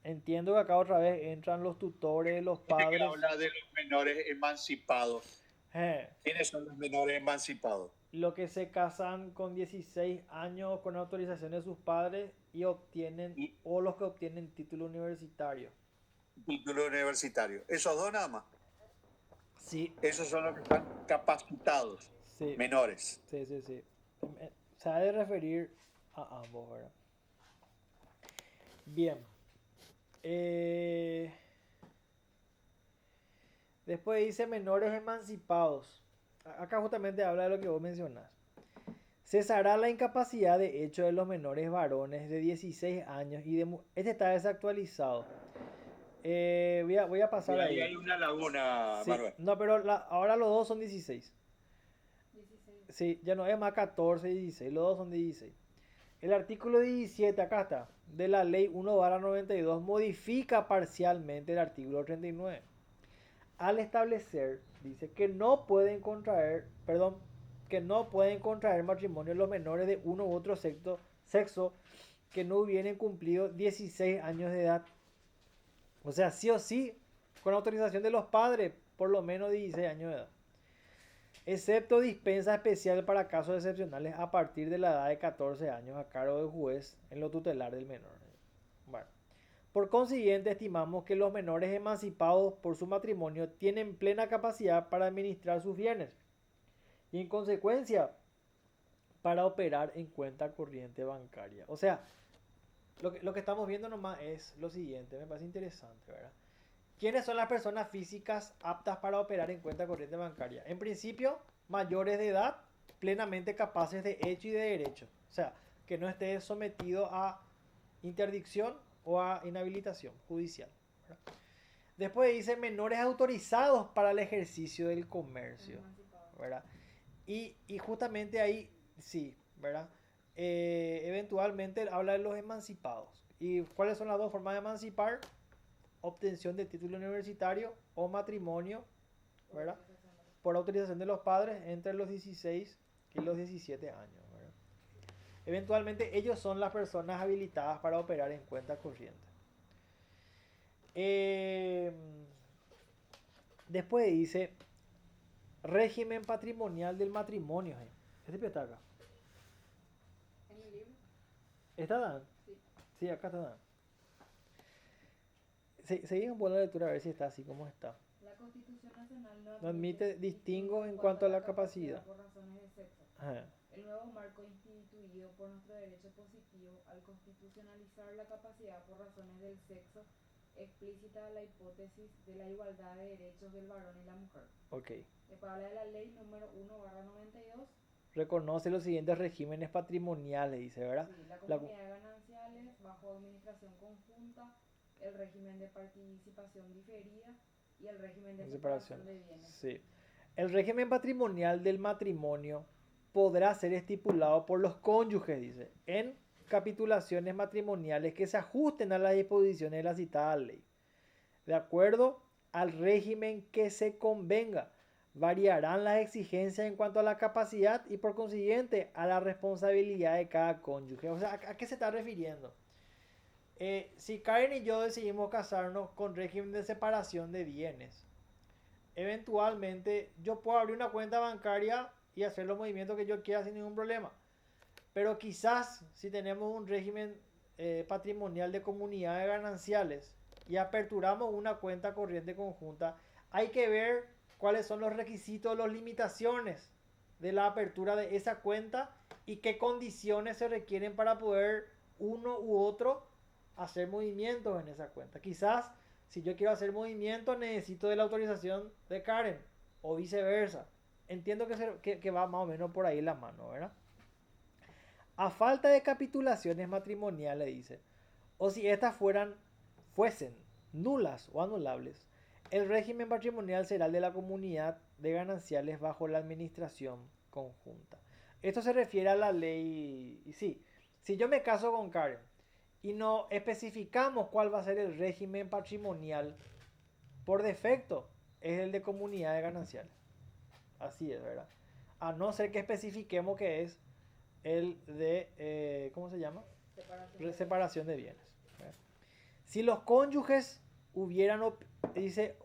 Entiendo que acá otra vez entran los tutores, los padres. Habla de los menores emancipados. Eh, ¿Quiénes son los menores emancipados? Los que se casan con 16 años con autorización de sus padres y obtienen, o los que obtienen título universitario. Título universitario. ¿Esos dos nada más? Sí. Esos son los que están capacitados, Sí. menores. Sí. Se ha de referir a ambos, ¿verdad? Bien. Después dice menores emancipados. Acá justamente habla de lo que vos mencionás. Cesará la incapacidad de hecho de los menores varones de 16 años y de... Este está desactualizado. Voy a pasar Ahí ahí. hay una laguna, Sí, Manuel. no, pero ahora los dos son 16. 16. Sí, ya no es más 14 y 16, los dos son 16. El artículo 17, acá está, de la ley 1/92 modifica parcialmente el artículo 39. Al establecer, dice que no pueden contraer matrimonio los menores de uno u otro sexo que no hubieran cumplido 16 años de edad. O sea, sí o sí, con autorización de los padres, por lo menos 16 años de edad. Excepto dispensa especial para casos excepcionales a partir de la edad de 14 años a cargo del juez en lo tutelar del menor. Bueno, por consiguiente, estimamos que los menores emancipados por su matrimonio tienen plena capacidad para administrar sus bienes y, en consecuencia, para operar en cuenta corriente bancaria. O sea, Lo que estamos viendo nomás es lo siguiente, me parece interesante, ¿verdad? ¿Quiénes son las personas físicas aptas para operar en cuenta corriente bancaria? En principio, mayores de edad, plenamente capaces de hecho y de derecho. O sea, que no esté sometido a interdicción o a inhabilitación judicial, ¿verdad? Después dice menores autorizados para el ejercicio del comercio, Emancipados. ¿verdad? Y justamente ahí, sí, ¿verdad? Eventualmente habla de los emancipados. ¿Y cuáles son las dos formas de emancipar? Obtención de título universitario o matrimonio, ¿verdad? Por autorización de los padres entre los 16 y los 17 años, ¿verdad? Eventualmente ellos son las personas habilitadas para operar en cuenta corriente. Después dice régimen patrimonial del matrimonio. Este está acá. ¿En el libro? ¿Está Dan? Sí. Sí, acá está Dan. Seguimos un poco la lectura a ver si está así como está. La Constitución Nacional No admite distingo en cuanto a la capacidad. por razones de sexo. Ajá. El nuevo marco instituido por nuestro derecho positivo al constitucionalizar la capacidad por razones del sexo explícita la hipótesis de la igualdad de derechos del varón y la mujer. Ok. Después habla de la ley número 1/92. Reconoce los siguientes regímenes patrimoniales, dice, ¿verdad? Sí, la La- comunidad de gananciales bajo administración conjunta, el régimen de participación diferida y el régimen de separación. separación de bienes. Sí. El régimen patrimonial del matrimonio podrá ser estipulado por los cónyuges, dice, en capitulaciones matrimoniales que se ajusten a las disposiciones de la citada ley. De acuerdo al régimen que se convenga, variarán las exigencias en cuanto a la capacidad y por consiguiente a la responsabilidad de cada cónyuge. O sea, ¿a qué se está refiriendo? Si Karen y yo decidimos casarnos con régimen de separación de bienes, eventualmente yo puedo abrir una cuenta bancaria y hacer los movimientos que yo quiera sin ningún problema. Pero quizás si tenemos un régimen patrimonial de comunidades gananciales y aperturamos una cuenta corriente conjunta, hay que ver cuáles son los requisitos, las limitaciones de la apertura de esa cuenta y qué condiciones se requieren para poder uno u otro hacer movimientos en esa cuenta. Quizás si yo quiero hacer movimientos necesito de la autorización de Karen o viceversa. Entiendo que va más o menos por ahí la mano, ¿verdad? A falta de capitulaciones matrimoniales, dice, o si estas fuesen nulas o anulables, el régimen patrimonial será el de la comunidad de gananciales bajo la administración conjunta. Esto se refiere a la ley. Y sí, si yo me caso con Karen y no especificamos cuál va a ser el régimen patrimonial, por defecto es el de comunidad de gananciales. Así es, ¿verdad? A no ser que especifiquemos que es el de, ¿cómo se llama? Separación de bienes. ¿Verdad? Si los cónyuges hubieran, dice,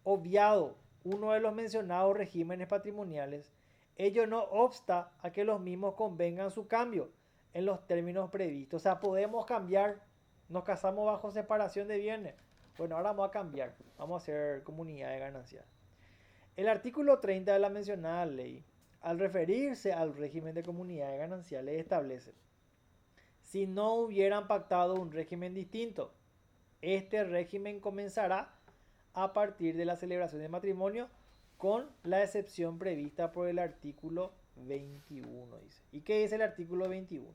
obviado uno de los mencionados regímenes patrimoniales, ello no obsta a que los mismos convengan su cambio en los términos previstos. O sea, podemos cambiar, nos casamos bajo separación de bienes. Bueno, ahora vamos a cambiar, vamos a hacer comunidad de ganancias. El artículo 30 de la mencionada ley, al referirse al régimen de comunidades gananciales, establece: si no hubieran pactado un régimen distinto, este régimen comenzará a partir de la celebración de matrimonio, con la excepción prevista por el artículo 21. Dice. ¿Y qué dice el artículo 21?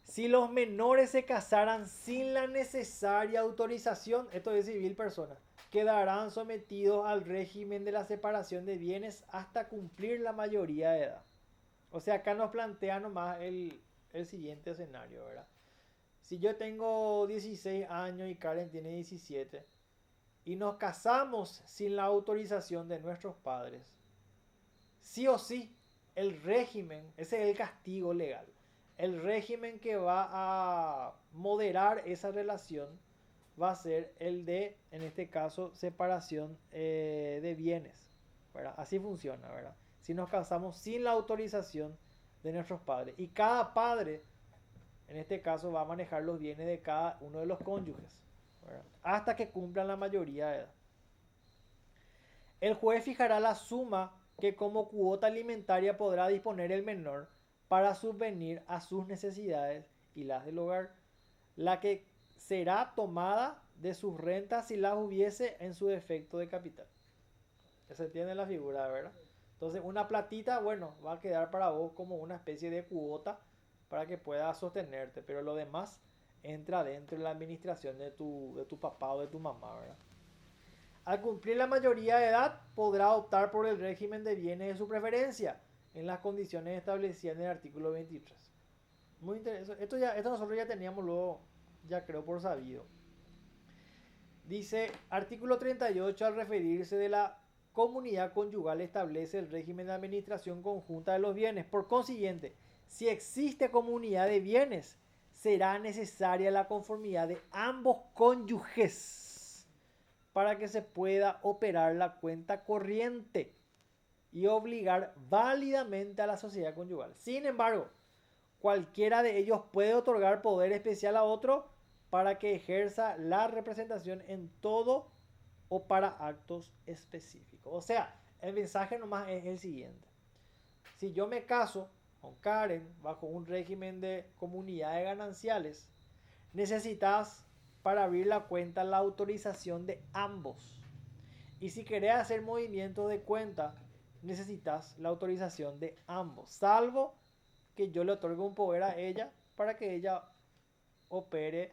Si los menores se casaran sin la necesaria autorización, esto es civil persona, quedarán sometidos al régimen de la separación de bienes hasta cumplir la mayoría de edad. O sea, acá nos plantea nomás el siguiente escenario, ¿verdad? Si yo tengo 16 años y Karen tiene 17 y nos casamos sin la autorización de nuestros padres, sí o sí, el régimen, ese es el castigo legal, el régimen que va a moderar esa relación va a ser el de, en este caso, separación de bienes, ¿verdad? Así funciona, ¿verdad? Si nos casamos sin la autorización de nuestros padres. Y cada padre, en este caso, va a manejar los bienes de cada uno de los cónyuges, ¿verdad? Hasta que cumplan la mayoría de edad. El juez fijará la suma que como cuota alimentaria podrá disponer el menor para subvenir a sus necesidades y las del hogar. la que será tomada de sus rentas si las hubiese en su defecto de capital. Se tiene la figura, ¿verdad? Entonces una platita, bueno, va a quedar para vos como una especie de cuota para que puedas sostenerte, pero lo demás entra dentro de la administración de tu papá o de tu mamá, ¿verdad? Al cumplir la mayoría de edad, podrá optar por el régimen de bienes de su preferencia en las condiciones establecidas en el artículo 23. Muy interesante. Esto nosotros ya teníamos luego, ya creo por sabido. Dice, artículo 38, al referirse de la comunidad conyugal establece el régimen de administración conjunta de los bienes. Por consiguiente, si existe comunidad de bienes, será necesaria la conformidad de ambos cónyuges para que se pueda operar la cuenta corriente y obligar válidamente a la sociedad conyugal. Sin embargo, cualquiera de ellos puede otorgar poder especial a otro para que ejerza la representación en todo o para actos específicos. O sea, el mensaje nomás es el siguiente. Si yo me caso con Karen bajo un régimen de comunidades gananciales, necesitas para abrir la cuenta la autorización de ambos. Y si querés hacer movimientos de cuenta, necesitas la autorización de ambos, salvo que yo le otorgue un poder a ella para que ella opere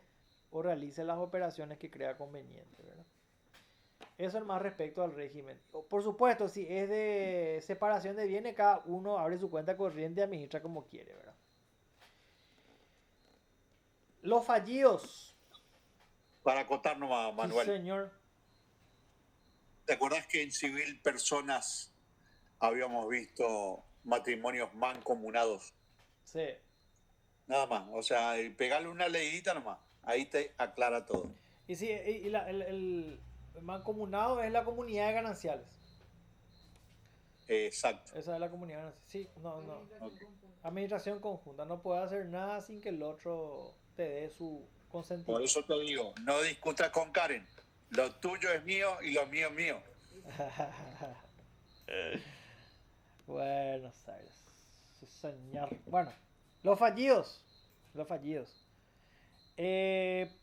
o realice las operaciones que crea conveniente, ¿verdad? Eso es más respecto al régimen. Por supuesto, si es de separación de bienes, cada uno abre su cuenta corriente y administra como quiere, ¿verdad? Los fallidos. Para acotar nomás, Manuel. Sí, señor. ¿Te acordás que en civil personas habíamos visto matrimonios mancomunados? Sí. Nada más, o sea, pegarle una leidita nomás, ahí te aclara todo. Y sí, el mancomunado es la comunidad de gananciales. Exacto. Esa es la comunidad de gananciales. Sí, no. Administración Ok. conjunta. Administración conjunta. No puede hacer nada sin que el otro te dé su Por consentimiento. eso te digo, no discutas con Karen. Lo tuyo es mío y lo mío es mío. Buenos Aires. Sí, señor. Bueno, los fallidos.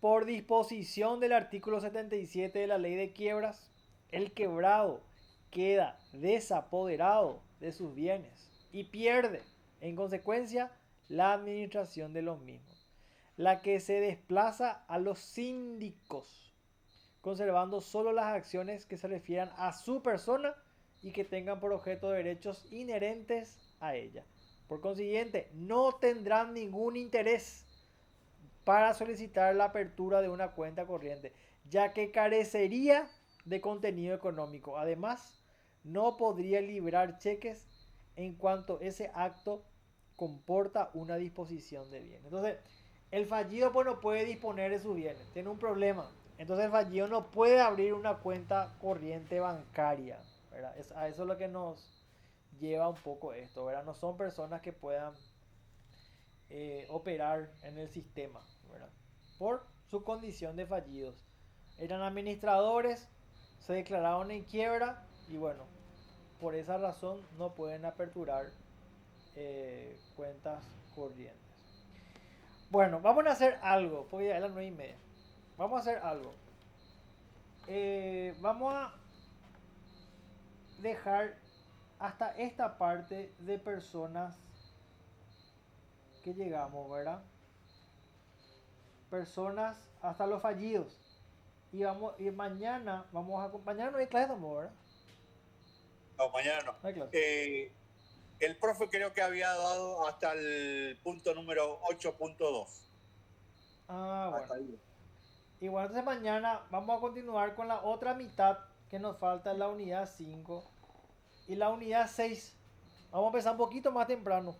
Por disposición del artículo 77 de la ley de quiebras, el quebrado queda desapoderado de sus bienes y pierde, en consecuencia, la administración de los mismos, la que se desplaza a los síndicos, conservando solo las acciones que se refieran a su persona y que tengan por objeto derechos inherentes a ella. Por consiguiente, no tendrán ningún interés para solicitar la apertura de una cuenta corriente, ya que carecería de contenido económico. Además, no podría librar cheques en cuanto ese acto comporta una disposición de bienes. Entonces, el fallido pues no puede disponer de sus bienes, tiene un problema. Entonces el fallido no puede abrir una cuenta corriente bancaria, ¿verdad? A eso es lo que nos lleva un poco esto, ¿verdad? No son personas que puedan operar en el sistema, ¿verdad? Por su condición de fallidos. Eran administradores, se declararon en quiebra y bueno, por esa razón no pueden aperturar cuentas corrientes. Bueno, vamos a hacer algo, porque ya es las 9:30. Vamos a hacer algo. Vamos a dejar hasta esta parte de personas que llegamos, ¿verdad? Personas hasta los fallidos. Y mañana mañana no hay clase tampoco, ¿verdad? No, mañana no. No hay clase. El profe creo que había dado hasta el punto número 8.2. Ah, Hasta bueno. ahí. Y bueno, entonces mañana vamos a continuar con la otra mitad que nos falta en la unidad 5 y la unidad 6. Vamos a empezar un poquito más temprano.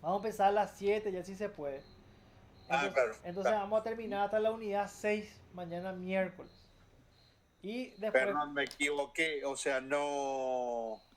Vamos a empezar a las 7, ya si se puede. Entonces claro. vamos a terminar hasta la unidad 6 mañana miércoles. Y después... Perdón, me equivoqué, o sea, no